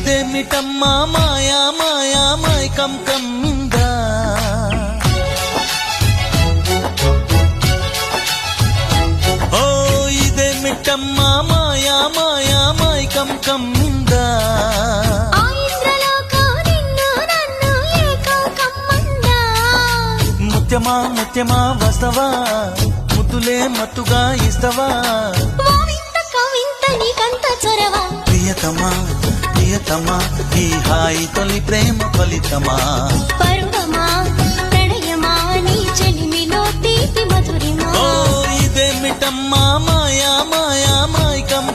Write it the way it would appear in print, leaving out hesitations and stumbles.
ఇదేమిటమ్మా మాయా మాయా మైకం కమ్మిందా ఓ ఇదేమిటమ్మా మాయా మాయా మైకం కమ్మిందా ముత్యమా ముత్యమా వస్తవా ముద్దులే మత్తుగా ఇస్తవా ప్రియతమా ప్రియతమా ఈ హాయి తొలి ప్రేమ ఫలితమా పరువమా ప్రణయమా నీ చెలిమిలో తీపి మధురిమా ఓ ఇదేమిటమ్మా మాయా మాయా మైకం